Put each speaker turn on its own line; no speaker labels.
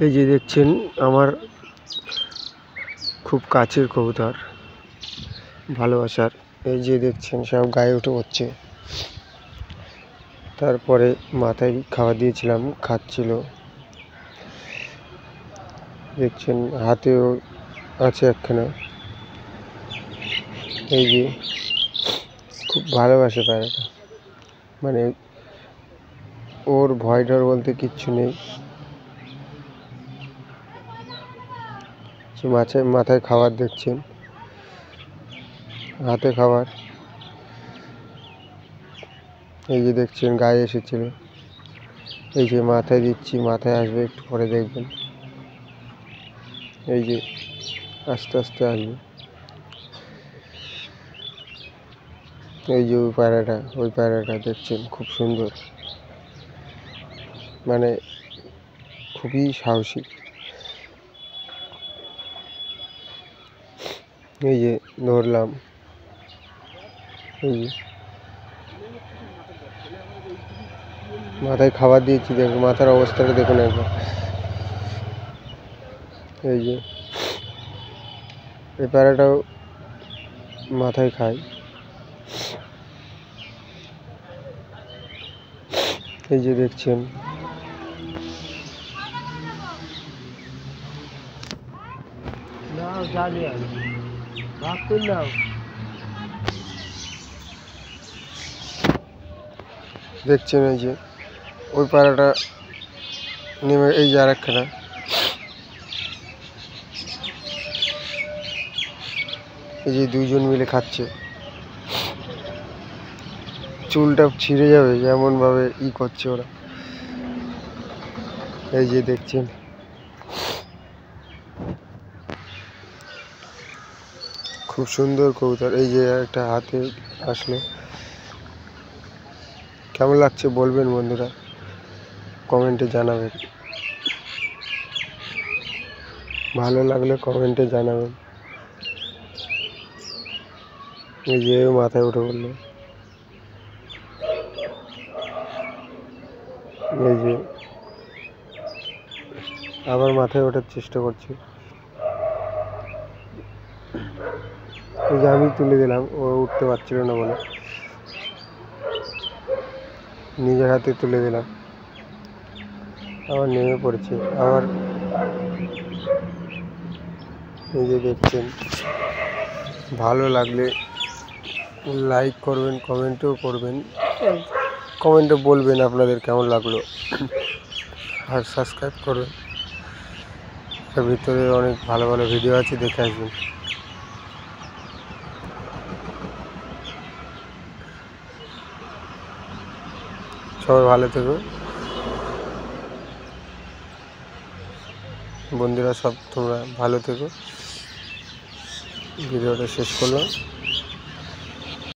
এই যে দেখছেন আমার খুব কাছের কবুতর, ভালোবাসার। এই যে দেখছেন সব গায়ে উঠে পড়ছে। তারপরে মাথায় খাবার দিয়েছিলাম, খাচ্ছিল। দেখছেন হাতেও আছে একখানা। এই যে খুব ভালোবাসে পায়রাটা, মানে ওর ভয় ডর বলতে কিচ্ছু নেই। মাথায় খাবার দেখছেন, হাতে খাবার। এই যে দেখছেন গায়ে এসেছিল। এই যে মাথায় দিচ্ছি, মাথায় আসবে একটু পরে দেখবেন। এই যে আস্তে আস্তে আসবে। এই যে ওই পায়রাটা দেখছেন খুব সুন্দর, মানে খুবই সাহসী। এই যে ধরলাম, এই যে মাথায় খাবার দিয়েছি, দেখুন মাথার অবস্থাটা দেখুন একবার। এই যে এই পায়রাটাও মাথায় খায়। এই যে দেখছেন দেখছেন এই যে ওই পায়রাটা নেমে, এই যে আরেকখানা। এই যে দুইজন মিলে খাচ্ছে। চুলটা ছিঁড়ে যাবে যেমন ভাবে করছে ওরা। এই যে দেখছেন খুব সুন্দর কবুতর। এই যে একটা হাতে আসলো। কেমন লাগছে বলবেন বন্ধুরা, কমেন্টে জানাবেন। ভালো লাগলে কমেন্টে জানাবেন। এই যে মাথায় উঠে পড়লো। এই যে আবার মাথায় ওঠার চেষ্টা করছে। এই যে আমি তুলে দিলাম, ও উঠতে পারছিল না বলে নিজের হাতে তুলে দিলাম। আবার নেমে পড়েছে আবার। এই যে দেখছেন, ভালো লাগলে লাইক করবেন, কমেন্টও করবেন, কমেন্টে বলবেন আপনাদের কেমন লাগলো, আর সাবস্ক্রাইব করবেন। এর ভিতরে অনেক ভালো ভালো ভিডিও আছে, দেখে আসবেন। সবাই ভালো থেকো বন্ধুরা, সব তোমরা ভালো থেকো। ভিডিওটা শেষ করলাম।